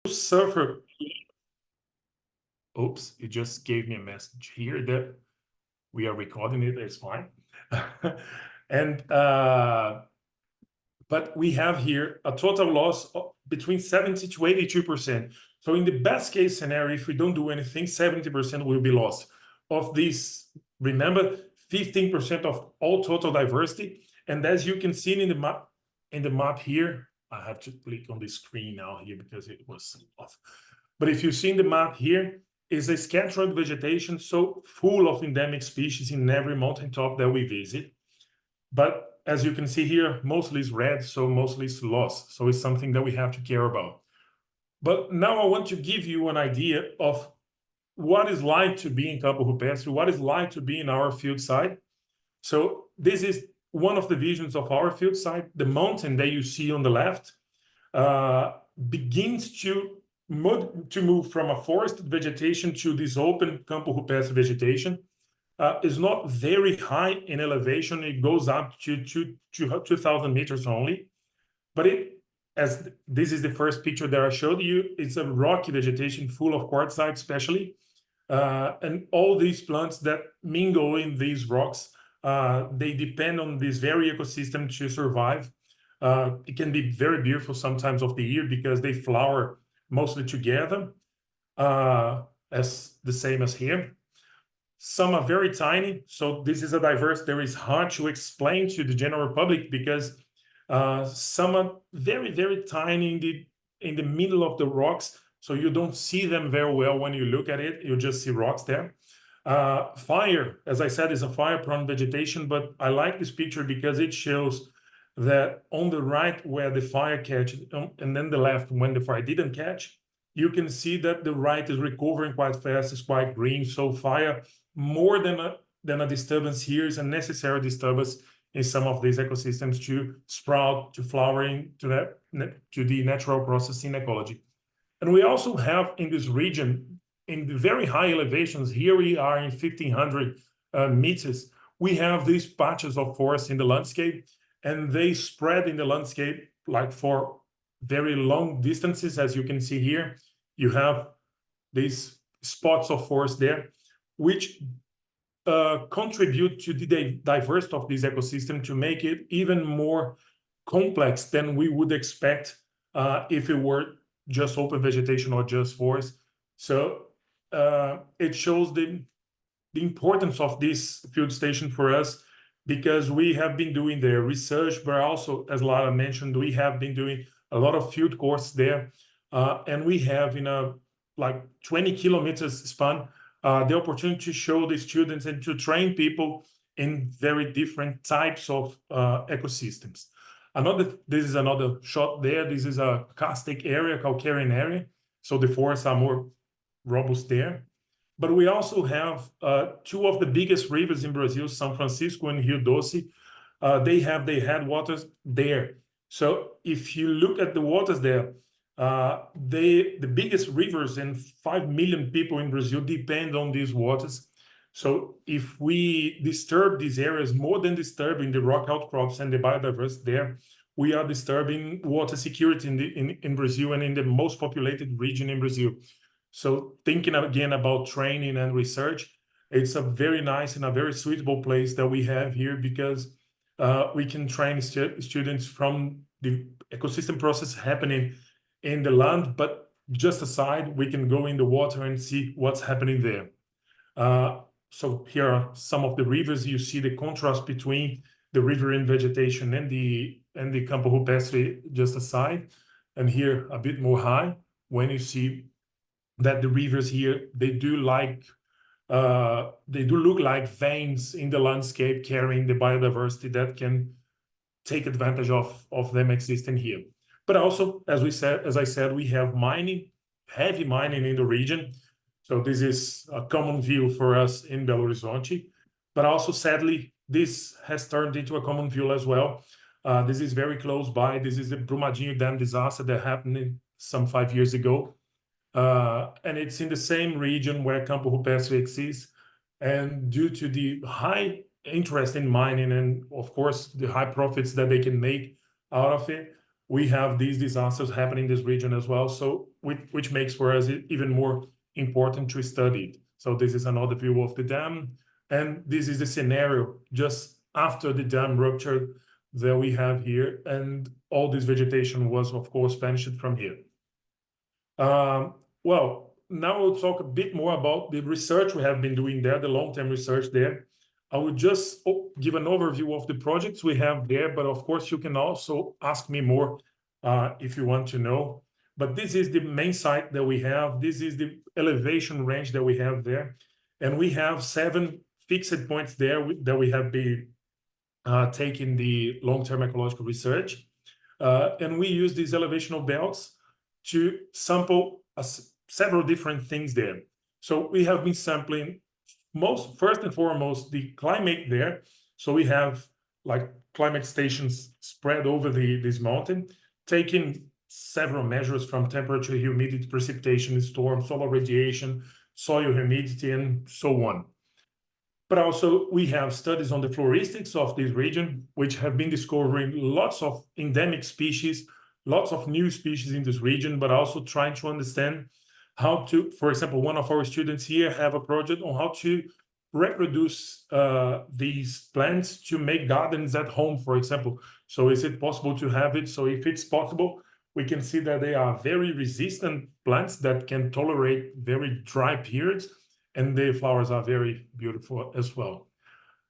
suffer. Oops, it just gave me a message here that we are recording it. It's fine. And but we have here a total loss of between 70 to 82%. So in the best case scenario, if we don't do anything, 70% will be lost. Of this, remember, 15% of all total diversity. And as you can see in the map here, I have to click on the screen now here because it was off. But if you see in the map here, is a scattered vegetation, so full of endemic species in every mountaintop that we visit. But as you can see here, mostly is red, so mostly is lost. So it's something that we have to care about. But now I want to give you an idea of what it's like to be in Campo Rupestre, what it's like to be in our field site. So this is one of the visions of our field site. The mountain that you see on the left begins to move from a forested vegetation to this open Campo Rupestre vegetation. Is not very high in elevation. It goes up to 2,000 meters only. But as this is the first picture that I showed you, it's a rocky vegetation full of quartzite especially. And all these plants that mingle in these rocks, they depend on this very ecosystem to survive. It can be very beautiful sometimes of the year because they flower mostly together, as the same as here. Some are very tiny, so this is a diverse that is hard to explain to the general public because some are very, very tiny in the middle of the rocks, so you don't see them very well when you look at it. You just see rocks there. Fire, as I said, is a fire-prone vegetation, but I like this picture because it shows that on the right where the fire catches, and then the left when the fire didn't catch, you can see that the right is recovering quite fast, it's quite green. So fire, more than a disturbance here, is a necessary disturbance in some of these ecosystems to sprout, to flowering, to the natural processing ecology. And we also have in this region, in the very high elevations, here we are in 1,500 meters, we have these patches of forest in the landscape, and they spread in the landscape like for very long distances. As you can see here, you have these spots of forest there, which contribute to the diversity of this ecosystem to make it even more complex than we would expect if it were just open vegetation or just forest. So it shows the importance of this field station for us, because we have been doing the research, but also, as Lara mentioned, we have been doing a lot of field courses there. And we have in a like 20 kilometers span, the opportunity to show the students and to train people in very different types of ecosystems. This is another shot there. This is a karstic area, Calcarean area. So the forests are more robust there. But we also have two of the biggest rivers in Brazil, São Francisco and Rio Doce. They have their headwaters there. So if you look at the waters there, the biggest rivers and 5 million people in Brazil depend on these waters. So if we disturb these areas more than disturbing the rock outcrops and the biodiversity there, we are disturbing water security in Brazil and in the most populated region in Brazil. So thinking again about training and research, it's a very nice and a very suitable place that we have here, because we can train students from the ecosystem process happening in the land, but just aside, we can go in the water and see what's happening there. So here are some of the rivers. You see the contrast between the riverine vegetation and the Campo Rupestre just aside, and here a bit more high, when you see that the rivers here, they do look like veins in the landscape carrying the biodiversity that can take advantage of them existing here. But also, as I said, we have mining, heavy mining in the region. So this is a common view for us in Belo Horizonte. But also, sadly, this has turned into a common view as well. This is very close by. This is the Brumadinho Dam disaster that happened some 5 years ago. And it's in the same region where Campo Rupestre exists. And due to the high interest in mining and, of course, the high profits that they can make out of it, we have these disasters happening in this region as well. So which makes for us even more important to study it. So this is another view of the dam, and this is the scenario just after the dam ruptured that we have here, and all this vegetation was, of course, vanished from here. Well, now we'll talk a bit more about the research we have been doing there, the long-term research there. I would just give an overview of the projects we have there, but of course you can also ask me more if you want to know. But this is the main site that we have. This is the elevation range that we have there. And we have 7 fixed points there that we have been taking the long-term ecological research. And we use these elevational belts to sample several different things there. So we have been sampling first and foremost the climate there. So we have like climate stations spread over this mountain, taking several measures from temperature, humidity, precipitation, storm, solar radiation, soil humidity, and so on. But also we have studies on the floristics of this region, which have been discovering lots of endemic species, lots of new species in this region, but also trying to understand how to, for example, one of our students here have a project on how to reproduce these plants to make gardens at home, for example. So is it possible to have it? So if it's possible, we can see that they are very resistant plants that can tolerate very dry periods, and the flowers are very beautiful as well.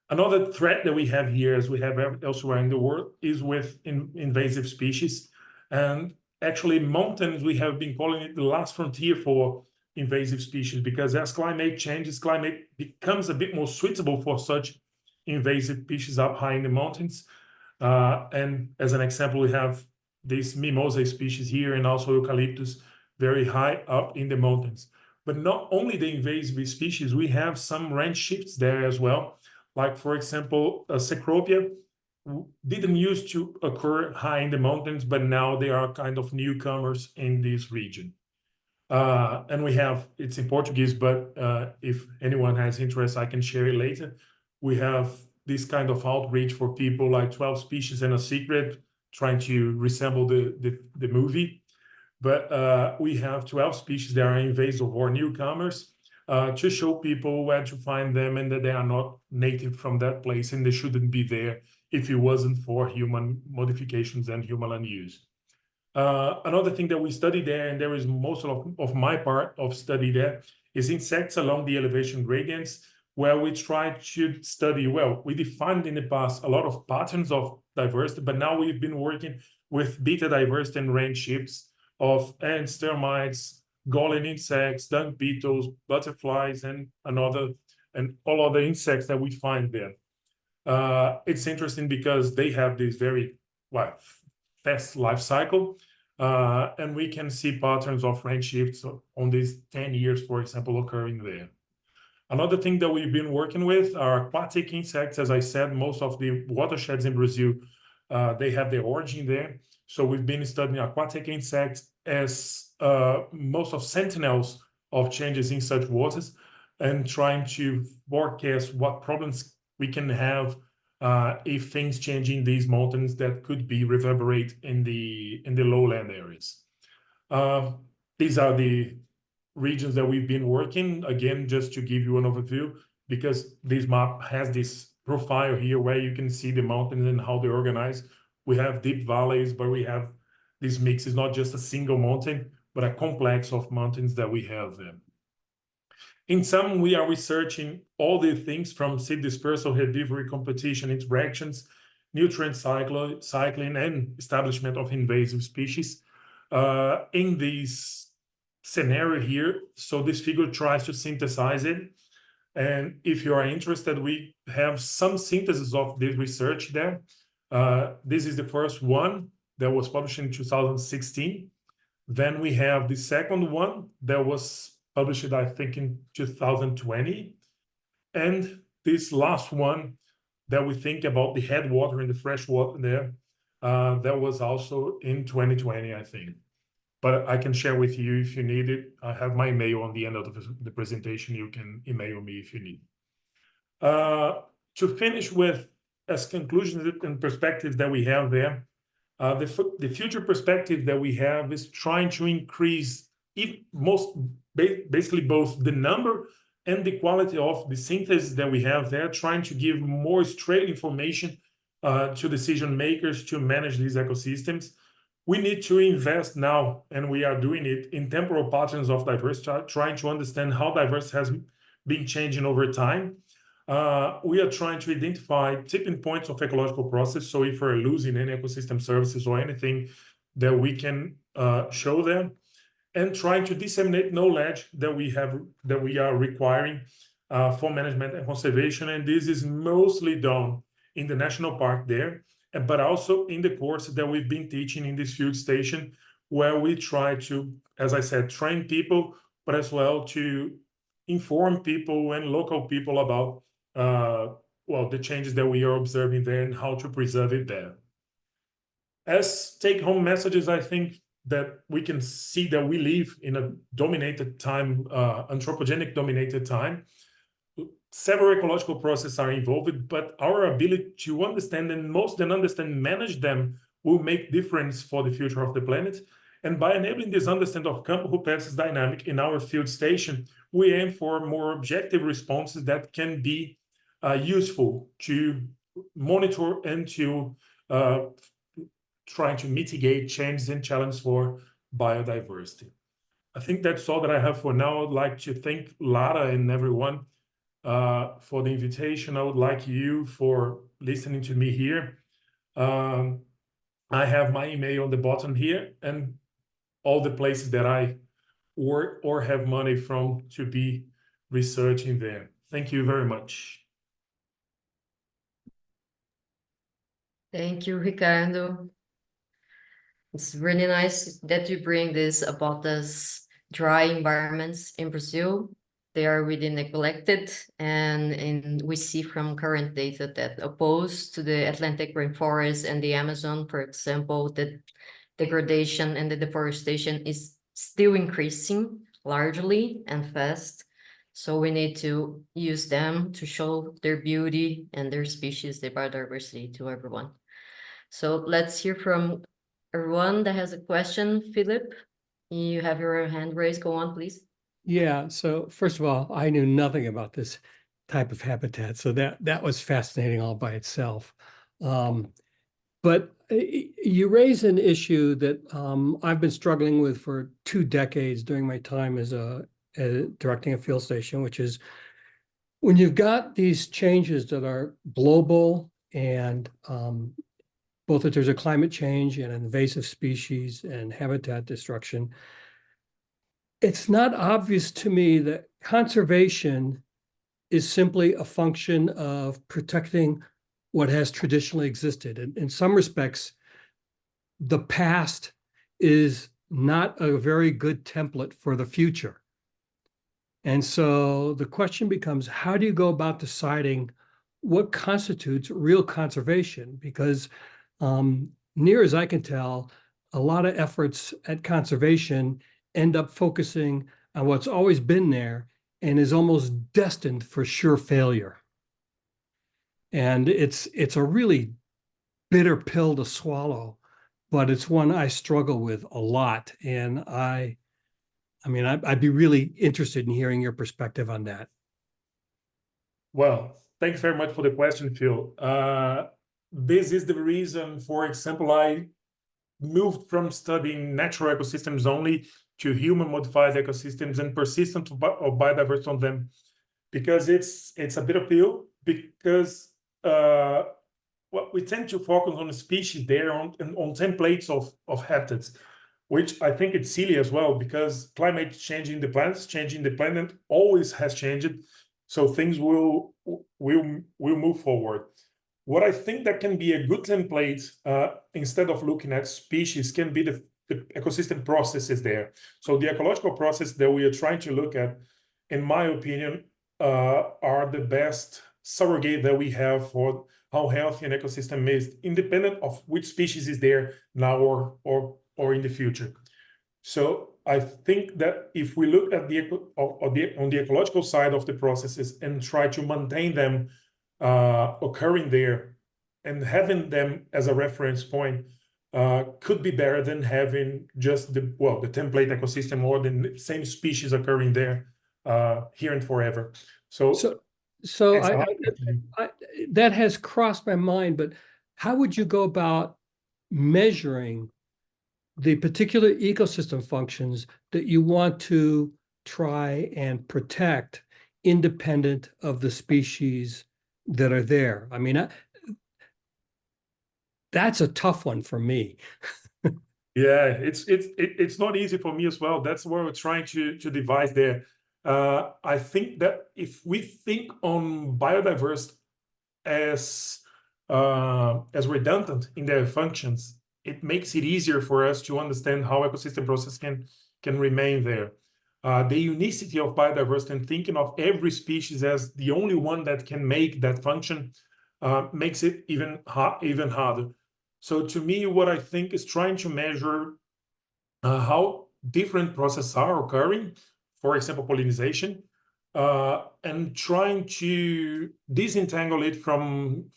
Another threat that we have here, as we have elsewhere in the world, is with invasive species. And actually, mountains, we have been calling it the last frontier for invasive species, because as climate changes, climate becomes a bit more suitable for such invasive species up high in the mountains. And as an example, we have this mimosa species here, and also eucalyptus very high up in the mountains. But not only the invasive species, we have some range shifts there as well. Like, for example, Cecropia didn't used to occur high in the mountains, but now they are kind of newcomers in this region. And we have, it's in Portuguese, but if anyone has interest, I can share it later. We have this kind of outreach for people, like 12 Species and a Secret, trying to resemble the movie. But we have 12 species that are invasive or newcomers, to show people where to find them, and that they are not native from that place, and they shouldn't be there if it wasn't for human modifications and human use. Another thing that we study there, and there is most of my part of study there, is insects along the elevation gradients, where we try to study, well, we defined in the past a lot of patterns of diversity, but now we've been working with beta diversity and range shifts of ants, termites, galling insects, dung beetles, butterflies, and all other insects that we find there. It's interesting because they have this very fast life cycle, and we can see patterns of range shifts on these 10 years, for example, occurring there. Another thing that we've been working with are aquatic insects. As I said, most of the watersheds in Brazil, they have their origin there. So we've been studying aquatic insects as most of sentinels of changes in such waters, and trying to forecast what problems we can have if things change in these mountains that could be reverberate in the lowland areas. These are the regions that we've been working, again, just to give you an overview, because this map has this profile here where you can see the mountains and how they're organized. We have deep valleys, but we have this mix. Is not just a single mountain, but a complex of mountains that we have there. In sum, we are researching all the things from seed dispersal, herbivory competition, interactions, nutrient cycling, and establishment of invasive species in this scenario here. So this figure tries to synthesize it. And if you are interested, we have some synthesis of this research there. This is the first one that was published in 2016. Then we have the second one that was published, I think, in 2020. And this last one that we think about the headwater and the freshwater there, that was also in 2020, I think. But I can share with you if you need it. I have my email on the end of the presentation. You can email me if you need. To finish with, as conclusions and perspectives that we have there, the future perspective that we have is trying to increase basically both the number and the quality of the synthesis that we have there, trying to give more straight information to decision makers to manage these ecosystems. We need to invest now, and we are doing it, in temporal patterns of diversity, trying to understand how diversity has been changing over time. We are trying to identify tipping points of ecological process. So if we're losing any ecosystem services or anything that we can show them, and trying to disseminate knowledge that we are requiring for management and conservation. And this is mostly done in the national park there, but also in the courses that we've been teaching in this field station, where we try to, as I said, train people, but as well to inform people and local people about the changes that we are observing there and how to preserve it there. As take-home messages, I think that we can see that we live in a dominated time, anthropogenic dominated time. Several ecological processes are involved, but our ability to understand and manage them will make difference for the future of the planet. And by enabling this understanding of campo rupestre's dynamic in our field station, we aim for more objective responses that can be useful to monitor and to trying to mitigate changes and challenges for biodiversity. I think that's all that I have for now. I'd like to thank Lara and everyone for the invitation. I would like you for listening to me here. I have my email on the bottom here and all the places that I work or have money from to be researching there. Thank you very much. Thank you, Ricardo. It's really nice that you bring this about this dry environments in Brazil. They are really neglected, and we see from current data that opposed to the Atlantic rainforest and the Amazon, for example, the degradation and the deforestation is still increasing largely and fast. So we need to use them to show their beauty and their species, their biodiversity to everyone. So let's hear from everyone that has a question. Philip, you have your hand raised. Go on, please. Yeah, so first of all, I knew nothing about this type of habitat, so that was fascinating all by itself. But you raise an issue that I've been struggling with for 2 decades during my time as directing a field station, which is when you've got these changes that are global and both that there's a climate change and invasive species and habitat destruction, it's not obvious to me that conservation is simply a function of protecting what has traditionally existed. And in some respects, the past is not a very good template for the future. And so the question becomes, how do you go about deciding what constitutes real conservation? Because near as I can tell, a lot of efforts at conservation end up focusing on what's always been there and is almost destined for sure failure. And it's a really bitter pill to swallow, but it's one I struggle with a lot. And I'd be really interested in hearing your perspective on that. Well, thanks very much for the question, Phil. This is the reason, for example, I moved from studying natural ecosystems only to human-modified ecosystems and persistence of biodiversity on them, because it's a bit of appeal, because we tend to focus on the species there on templates of habitats, which I think it's silly as well, because climate changing the planet always has changed, so things will move forward. What I think that can be a good template, instead of looking at species, can be the ecosystem processes there. So the ecological process that we are trying to look at, in my opinion, are the best surrogate that we have for how healthy an ecosystem is, independent of which species is there now or in the future. So I think that if we look at on the ecological side of the processes and try to maintain them occurring there and having them as a reference point, could be better than having just the template ecosystem or the same species occurring there here and forever. So it's hard to do. That has crossed my mind, but how would you go about measuring the particular ecosystem functions that you want to try and protect independent of the species that are there? I mean, that's a tough one for me. Yeah, it's not easy for me as well. That's what we're trying to devise there. I think that if we think on biodiversity as redundant in their functions, it makes it easier for us to understand how ecosystem process can remain there. The unicity of biodiversity and thinking of every species as the only one that can make that function makes it even harder. So to me, what I think is trying to measure how different processes are occurring, for example, pollination, and trying to disentangle it from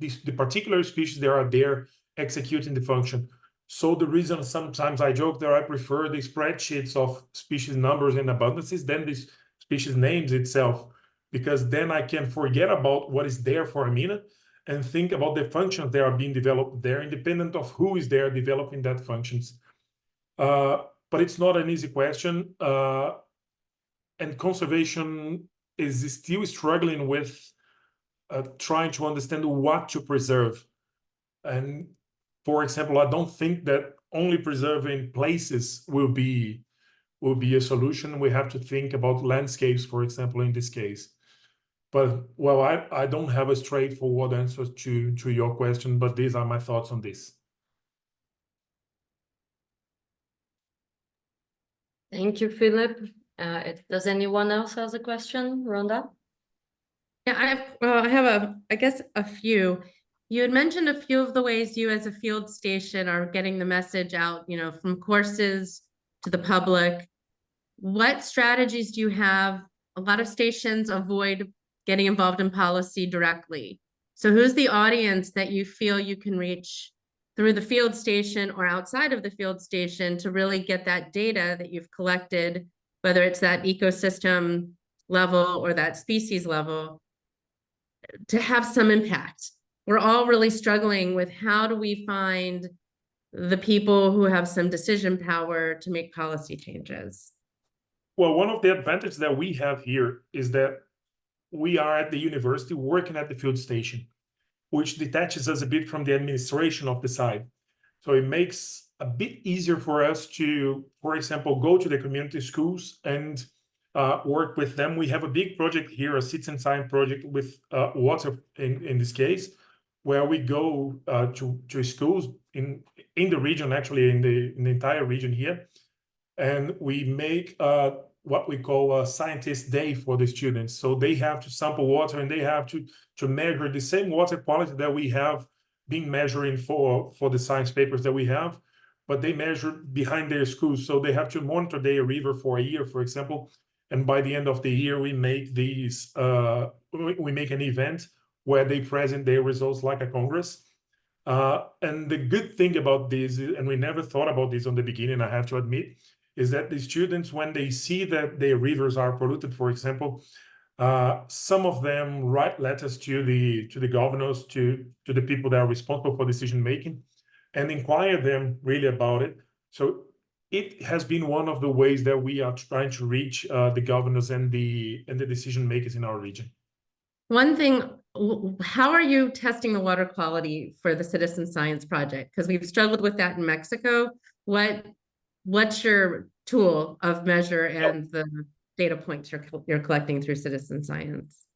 the particular species that are there executing the function. So the reason sometimes I joke that I prefer the spreadsheets of species numbers and abundances than the species names itself, because then I can forget about what is there for a minute and think about the functions that are being developed there, independent of who is there developing that functions. But it's not an easy question, and conservation is still struggling with trying to understand what to preserve. And for example, I don't think that only preserving places will be a solution. We have to think about landscapes, for example, in this case. But well, I don't have a straightforward answer to your question, but these are my thoughts on this. Thank you, Philip. Does anyone else has a question? Rhonda? Yeah, I have I guess a few. You had mentioned a few of the ways you as a field station are getting the message out, from courses to the public. What strategies do you have? A lot of stations avoid getting involved in policy directly. So who's the audience that you feel you can reach through the field station or outside of the field station to really get that data that you've collected, whether it's that ecosystem level or that species level, to have some impact? We're all really struggling with how do we find the people who have some decision power to make policy changes? Well, one of the advantages that we have here is that we are at the university working at the field station, which detaches us a bit from the administration of the site. So it makes a bit easier for us to, for example, go to the community schools and work with them. We have a big project here, a citizen science project with water in this case, where we go to schools in the region, actually in the entire region here, and we make what we call a scientist day for the students. So they have to sample water and they have to measure the same water quality that we have been measuring for the science papers that we have, but they measure behind their schools. So they have to monitor their river for a year, for example. And by the end of the year, we make these, we make an event where they present their results like a congress. And the good thing about this, and we never thought about this on the beginning, I have to admit, is that the students, when they see that their rivers are polluted, for example, some of them write letters to the governors, to the people that are responsible for decision making, and inquire them really about it. So it has been one of the ways that we are trying to reach the governors and the decision makers in our region. One thing, how are you testing the water quality for the citizen science project? Because we've struggled with that in Mexico. What's your tool of measure and the data points you're collecting through citizen science?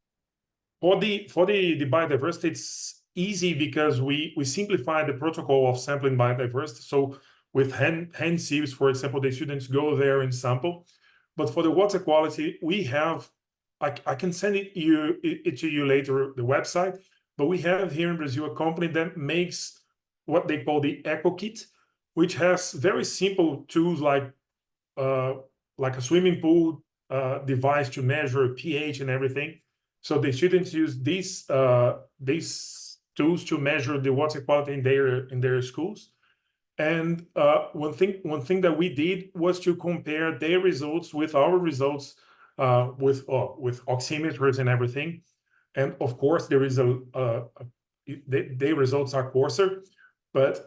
For the biodiversity, it's easy because we simplify the protocol of sampling biodiversity. So with hand sieves, for example, the students go there and sample. But for the water quality, we have, I can send it to you later, the website, but we have here in Brazil a company that makes what they call the Eco Kit, which has very simple tools like a swimming pool device to measure pH and everything. So the students use these tools to measure the water quality in their schools. And one thing that we did was to compare their results with our results, with oximeters and everything. And of course, there is their results are coarser, but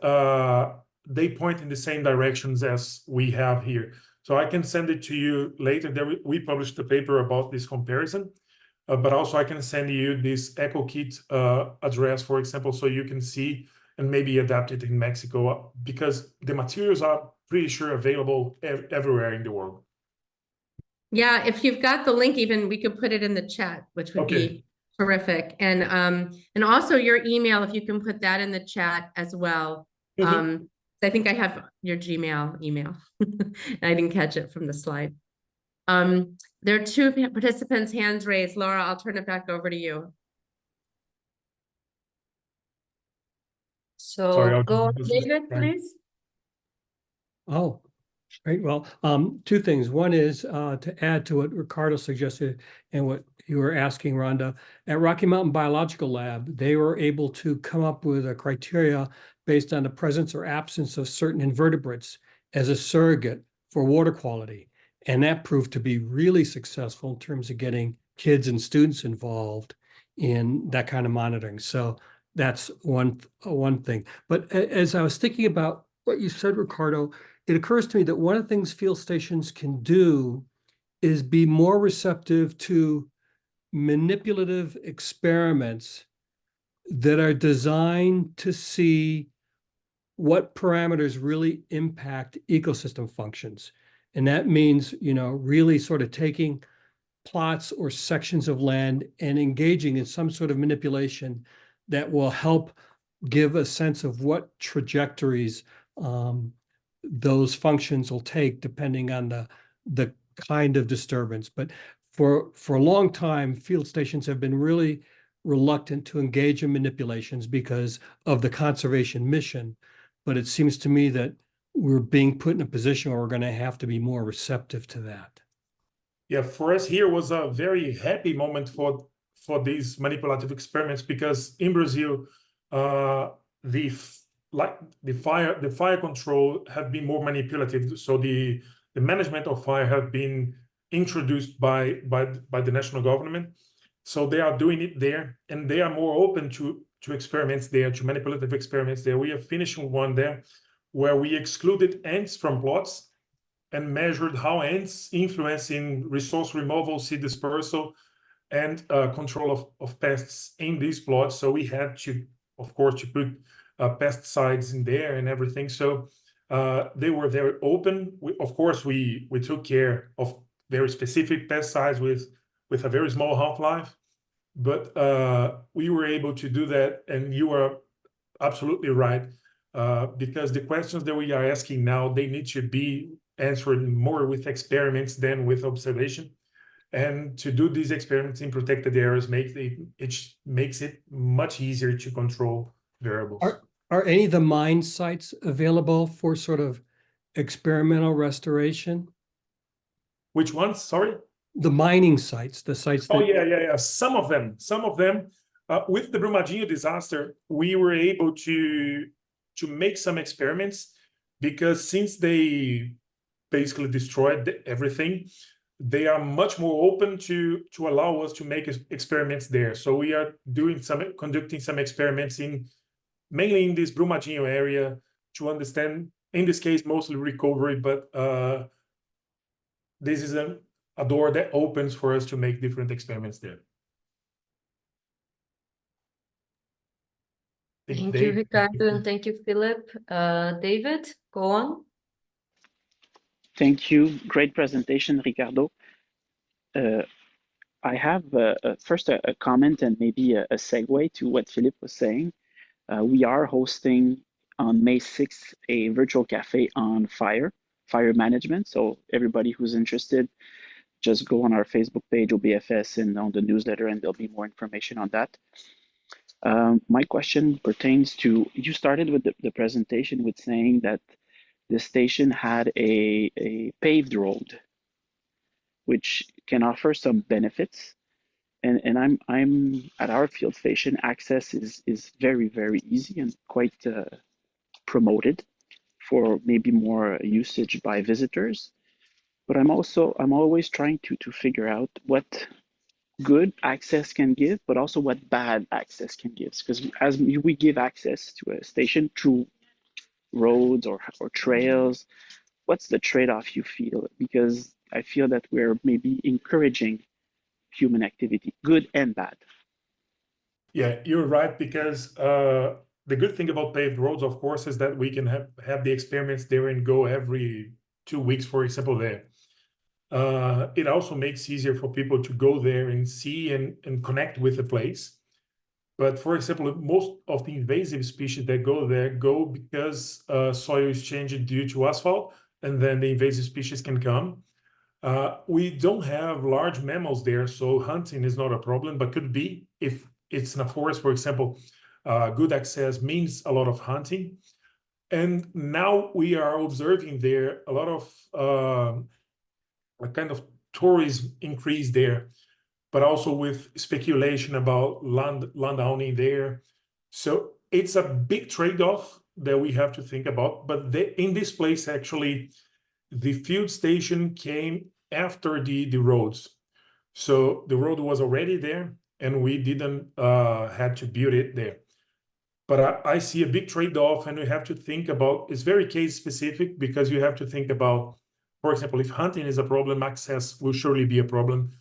they point in the same directions as we have here. So I can send it to you later. We published a paper about this comparison, but also I can send you this EcoKit address, for example, so you can see and maybe adapt it in Mexico, because the materials are pretty sure available everywhere in the world. Yeah, if you've got the link, even we could put it in the chat, which would Okay. be terrific. And also your email, if you can put that in the chat as well. Mhm. I think I have your Gmail email. I didn't catch it from the slide. There are two participants' hands raised. Laura, I'll turn it back over to you. Sorry, So go on, David, please. Oh, great. Well, two things. One is to add to what Ricardo suggested and what you were asking, Rhonda. At Rocky Mountain Biological Lab, they were able to come up with a criteria based on the presence or absence of certain invertebrates as a surrogate for water quality. And that proved to be really successful in terms of getting kids and students involved in that kind of monitoring. So that's one thing. But as I was thinking about what you said, Ricardo, it occurs to me that one of the things field stations can do is be more receptive to manipulative experiments that are designed to see what parameters really impact ecosystem functions. And that means, really sort of taking plots or sections of land and engaging in some sort of manipulation that will help give a sense of what trajectories those functions will take depending on the kind of disturbance. But for a long time, field stations have been really reluctant to engage in manipulations because of the conservation mission. But it seems to me that we're being put in a position where we're going to have to be more receptive to that. Yeah, for us here was a very happy moment for these manipulative experiments, because in Brazil, the fire control have been more manipulative. So the management of fire have been introduced by the national government. So they are doing it there, and they are more open to experiments there, to manipulative experiments there. We are finishing one there where we excluded ants from plots and measured how ants influence in resource removal, seed dispersal, and control of pests in these plots. So we had to, of course, to put pesticides in there and everything. So they were very open. Of course, we took care of very specific pesticides with a very small half-life, but we were able to do that. And you are absolutely right, because the questions that we are asking now, they need to be answered more with experiments than with observation. And to do these experiments in protected areas makes it much easier to control variables. Are any of the mine sites available for sort of experimental restoration? Which ones? Sorry? The mining sites, the sites that... Oh, yeah. Some of them. With the Brumadinho disaster, we were able to make some experiments, because since they basically destroyed everything, they are much more open to allow us to make experiments there. So we are conducting some experiments mainly in this Brumadinho area to understand, in this case, mostly recovery, but this is a door that opens for us to make different experiments there. Thank you, Ricardo, and thank you, Philip. David, go on. Thank you. Great presentation, Ricardo. I have first a comment and maybe a segue to what Philip was saying. We are hosting on May 6th a virtual cafe on fire management. So everybody who's interested, just go on our Facebook page, OBFS, and on the newsletter, and there'll be more information on that. My question pertains to, you started with the presentation with saying that the station had a paved road, which can offer some benefits. And I'm at our field station, access is very, very easy and quite promoted for maybe more usage by visitors. But I'm always trying to figure out what good access can give, but also what bad access can give. Because as we give access to a station through roads or trails, what's the trade-off you feel? Because I feel that we're maybe encouraging human activity, good and bad. Yeah, you're right, because the good thing about paved roads, of course, is that we can have the experiments there and go every 2 weeks, for example, there. It also makes easier for people to go there and see and connect with the place. But for example, most of the invasive species that go there go because soil is changing due to asphalt, and then the invasive species can come. We don't have large mammals there, so hunting is not a problem, but could be if it's in a forest, for example. Good access means a lot of hunting. And now we are observing there a lot of a kind of tourism increase there, but also with speculation about landowning there. So it's a big trade-off that we have to think about. But in this place, actually, the field station came after the roads. So the road was already there, and we didn't had to build it there. But I see a big trade-off, and we have to think about, it's very case specific, because you have to think about, for example, if hunting is a problem, access will surely be a problem.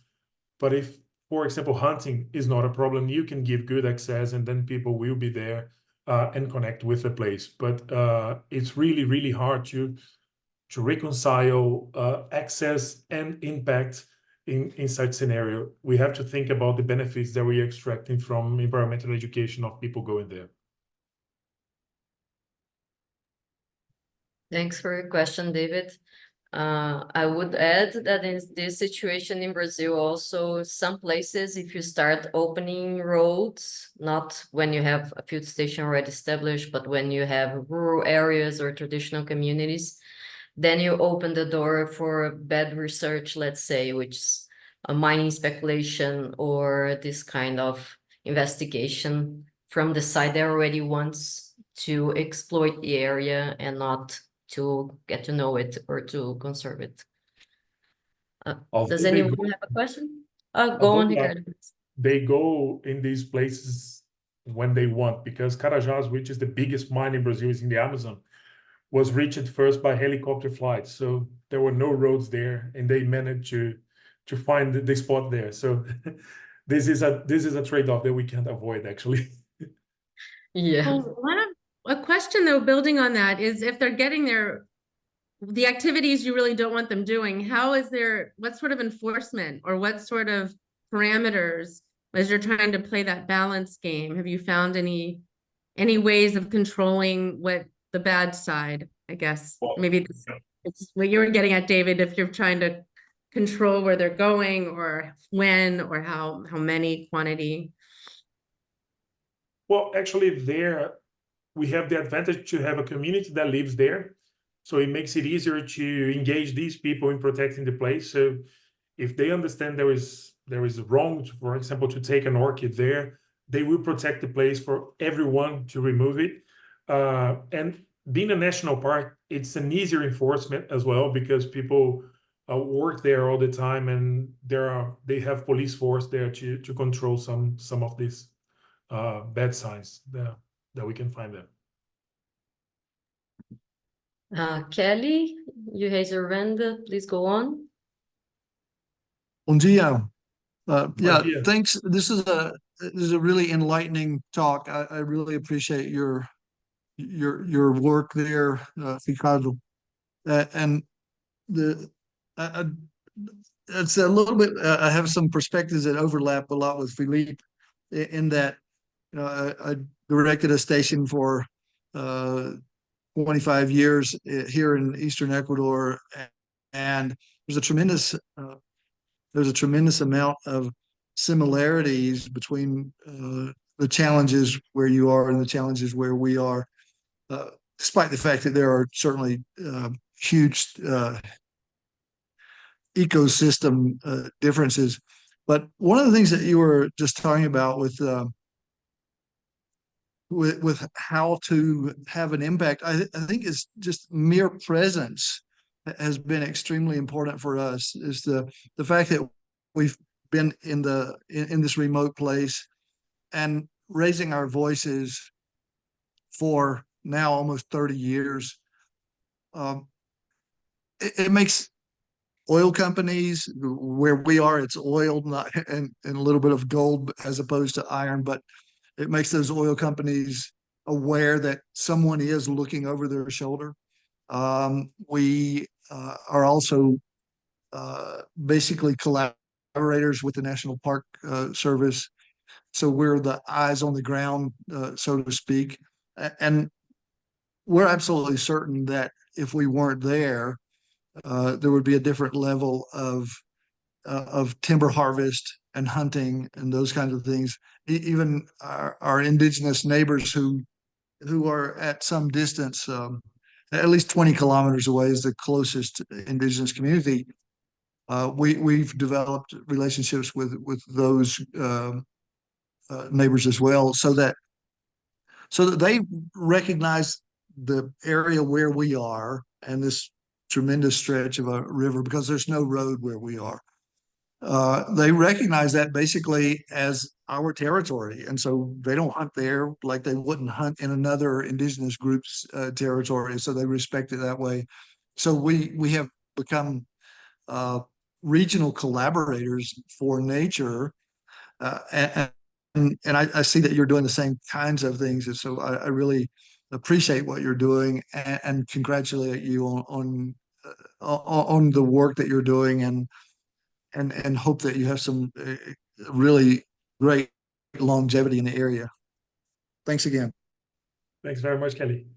But if, for example, hunting is not a problem, you can give good access, and then people will be there and connect with the place. But it's really, really hard to reconcile access and impact in such scenario. We have to think about the benefits that we are extracting from environmental education of people going there. Thanks for your question, David. I would add that in this situation in Brazil, also some places, if you start opening roads, not when you have a field station already established, but when you have rural areas or traditional communities, then you open the door for bad research, let's say, which is a mining speculation or this kind of investigation from the side that already wants to exploit the area and not to get to know it or to conserve it. Does anyone have a question? Go on, Ricardo. They go in these places when they want, because Carajás, which is the biggest mine in Brazil, is in the Amazon, was reached first by helicopter flights. So there were no roads there, and they managed to find the spot there. So this is a trade-off that we can't avoid, actually. Yeah. Well, a question though, building on that, is if they're getting the activities you really don't want them doing, what sort of enforcement or what sort of parameters as you're trying to play that balance game? Have you found any ways of controlling what the bad side, I guess? Well, maybe it's what you were getting at, David, if you're trying to control where they're going or when or how many quantity. Well, actually, there we have the advantage to have a community that lives there. So it makes it easier to engage these people in protecting the place. So if they understand there is wrong, for example, to take an orchid there, they will protect the place for everyone to remove it. And being a national park, it's an easier enforcement as well, because people work there all the time, and they have police force there to control some of these bad signs that we can find there. Kelly, you raise your hand, please go on. Bom dia. Yeah, dia. thanks. This is a really enlightening talk. I really appreciate your work there, Ricardo. And it's a little bit. I have some perspectives that overlap a lot with Philippe, in that I directed a station for 25 years here in Eastern Ecuador, and there's a tremendous amount of similarities between the challenges where you are and the challenges where we are, despite the fact that there are certainly huge ecosystem differences. But one of the things that you were just talking about with with how to have an impact. I think it's just mere presence has been extremely important for us. Is the fact that we've been in this remote place and raising our voices for now almost 30 years. It makes oil companies, where we are, it's oil, not and a little bit of gold as opposed to iron, but it makes those oil companies aware that someone is looking over their shoulder. We are also basically collaborators with the National Park Service. So we're the eyes on the ground, so to speak. And we're absolutely certain that if we weren't there, there would be a different level of timber harvest and hunting and those kinds of things. Even our indigenous neighbors who are at some distance, at least 20 kilometers away is the closest indigenous community. We've developed relationships with those neighbors as well, so that they recognize the area where we are and this tremendous stretch of a river, because there's no road where we are. They recognize that basically as our territory, and so they don't hunt there like they wouldn't hunt in another indigenous group's territory. So they respect it that way. So we have become regional collaborators for nature, and I see that you're doing the same kinds of things, and so I really appreciate what you're doing and congratulate you on the work that you're doing, and hope that you have some really great longevity in the area. Thanks again. Thanks very much, Kelly.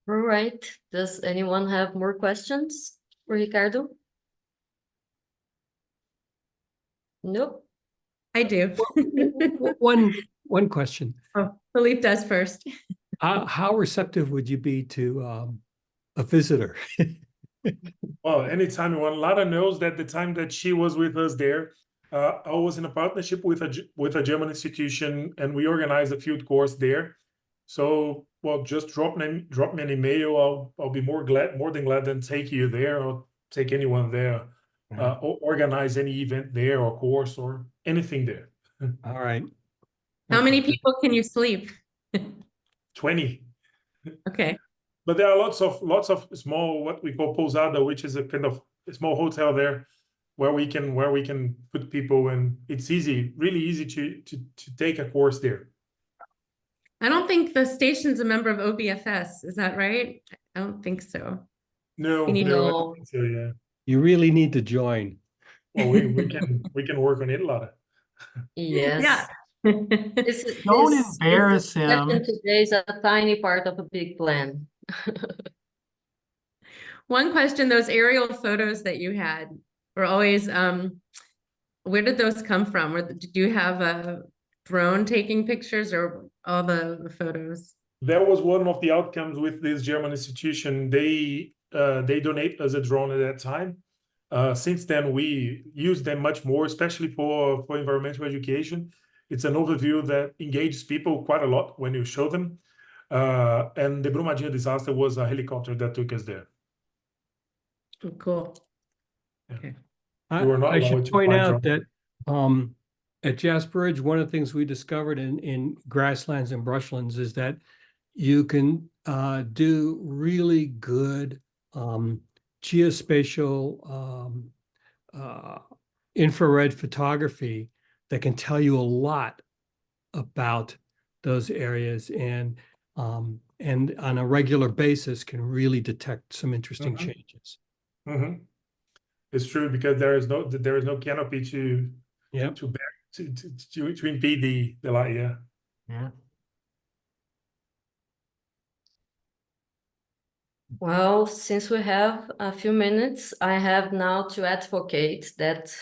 All right. Does anyone have more questions for Ricardo? Nope. I do. One question. Oh, Philippe does first. How receptive would you be to a visitor? Well, anytime you want. Lara knows that the time that she was with us there, I was in a partnership with a German institution, and we organized a field course there. So, well, just drop me an email. I'll be more than glad to take you there, or take anyone there, or organize any event there or course or anything there. All right. How many people can you sleep? 20. Okay. But there are lots of small, what we call pousada, which is a kind of a small hotel there where we can put people, and it's really easy to take a course there. I don't think the station's a member of OBFS. Is that right? I don't think so. No, You need- no, I No. don't think so, yeah. You really need to join. Well, we can work on it a lot. Yes. Yeah. Don't embarrass him. Today is a tiny part of a big plan. One question, those aerial photos that you had were always, where did those come from? Or did you have a drone taking pictures, or all the photos? That was one of the outcomes with this German institution. They donate us a drone at that time. Since then, we use them much more, especially for environmental education. It's an overview that engages people quite a lot when you show them. And the Brumadinho disaster was a helicopter that took us there. Oh, cool. Yeah. Okay. We were not I should allowed to point fly out drones. that at Jasperidge, one of the things we discovered in grasslands and brushlands is that you can do really good geospatial infrared photography that can tell you a lot about those areas, and on a regular basis can really detect some interesting changes. Mm-hmm. It's true, because there is no canopy to impede the light. Yeah. Yeah. Well, since we have a few minutes, I have now to advocate that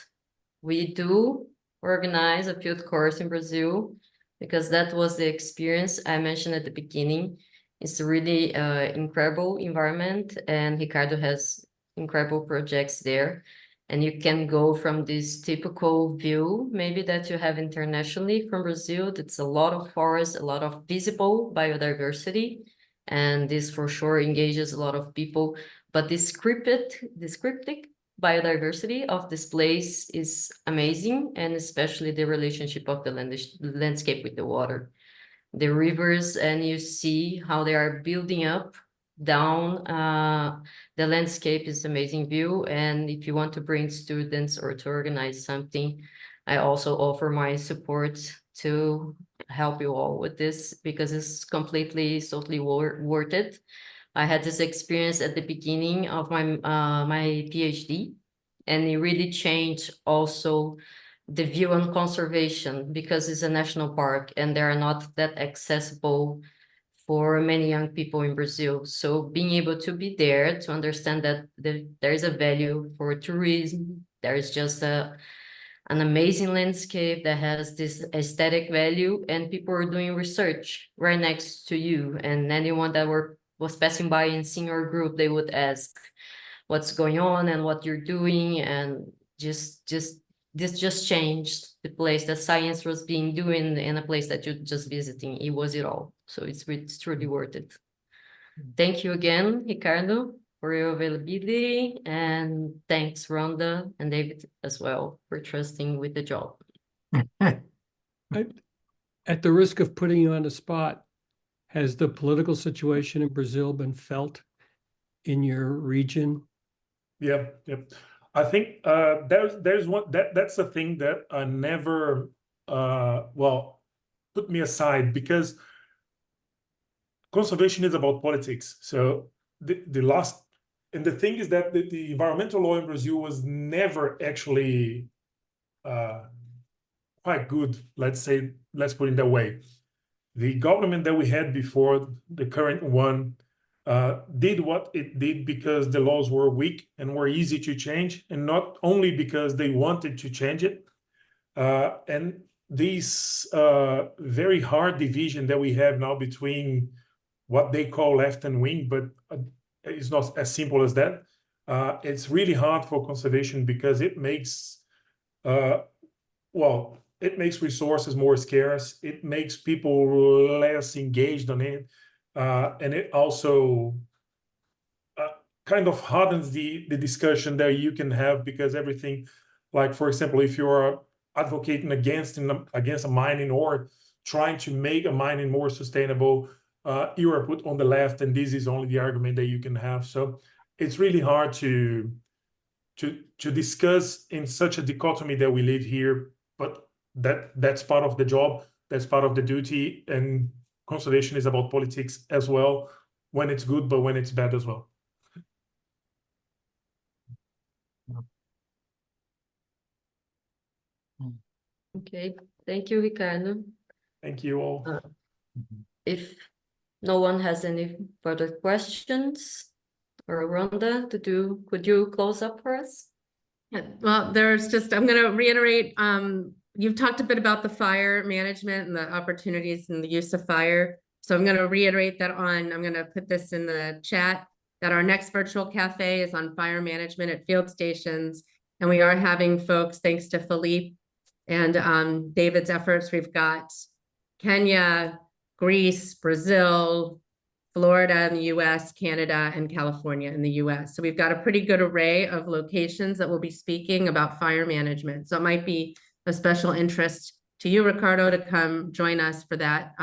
we do organize a field course in Brazil, because that was the experience I mentioned at the beginning. It's a really incredible environment, and Ricardo has incredible projects there. And you can go from this typical view, maybe that you have internationally from Brazil. That's a lot of forest, a lot of visible biodiversity. And this for sure engages a lot of people. But the scriptic biodiversity of this place is amazing, and especially the relationship of the landscape with the water. The rivers, and you see how they are building up down the landscape is amazing view. And if you want to bring students or to organize something, I also offer my support to help you all with this, because it's totally worth it. I had this experience at the beginning of my my PhD, and it really changed also the view on conservation, because it's a national park and they are not that accessible for many young people in Brazil. So being able to be there to understand that there is a value for tourism, there is just an amazing landscape that has this aesthetic value, and people are doing research right next to you. And anyone that was passing by and seeing our group, they would ask what's going on and what you're doing, and this just changed the place that science was being doing in a place that you're just visiting. It was it all. So it's truly worth it. Thank you again, Ricardo, for your availability, and thanks Rhonda and David as well for trusting with the job. At the risk of putting you on the spot, has the political situation in Brazil been felt in your region? Yep. I think there's one that's the thing that I never put me aside, because conservation is about politics. So the thing is that the environmental law in Brazil was never actually quite good. Let's put it that way. The government that we had before the current one did what it did because the laws were weak and were easy to change, and not only because they wanted to change it. And this very hard division that we have now between what they call left and wing, but it's not as simple as that. It's really hard for conservation, because it makes it makes resources more scarce. It makes people less engaged on it. And it also kind of hardens the discussion that you can have, because everything, like, for example, if you're advocating against a mining or trying to make a mining more sustainable, you are put on the left, and this is only the argument that you can have. So it's really hard to discuss in such a dichotomy that we live here, but that's part of the job, that's part of the duty, and conservation is about politics as well, when it's good, but when it's bad as well. Okay, thank you, Ricardo. Thank you all. If no one has any further questions, or Rhonda, could you close up for us? Yeah, well, I'm going to reiterate, you've talked a bit about the fire management and the opportunities and the use of fire. So I'm going to reiterate that I'm going to put this in the chat, that our next virtual cafe is on fire management at field stations. And we are having folks, thanks to Philippe and David's efforts, we've got Kenya, Greece, Brazil, Florida in the US, Canada, and California in the US. So we've got a pretty good array of locations that will be speaking about fire management. So it might be a special interest to you, Ricardo, to come join us for that.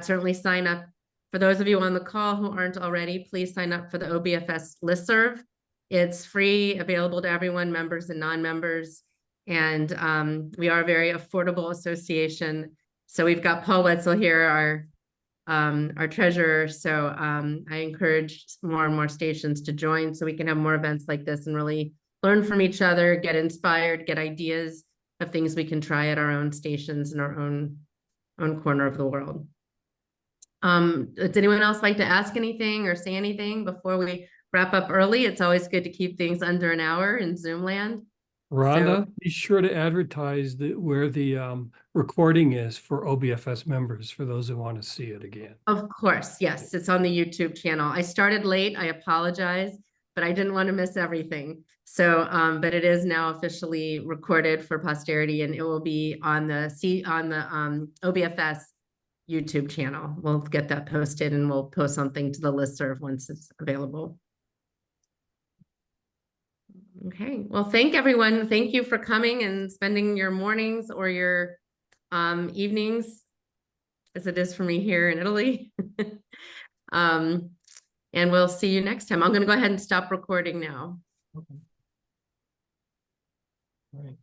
Certainly sign up. For those of you on the call who aren't already, please sign up for the OBFS listserv. It's free, available to everyone, members and non-members. And we are a very affordable association. So we've got Paul Wetzel here, our treasurer. So I encourage more and more stations to join, so we can have more events like this and really learn from each other, get inspired, get ideas of things we can try at our own stations in our own corner of the world. Does anyone else like to ask anything or say anything before we wrap up early? It's always good to keep things under an hour in Zoom land. Rhonda, be sure to advertise where the recording is for OBFS members, for those who want to see it again. Of course, yes, it's on the YouTube channel. I started late, I apologize. but I didn't want to miss everything. So, but it is now officially recorded for posterity, and it will be on the OBFS YouTube channel. We'll get that posted, and we'll post something to the listserv once it's available. Okay, well, thank everyone. Thank you for coming and spending your mornings or your evenings, as it is for me here in Italy. And we'll see you next time. I'm going to go ahead and stop recording now. All right.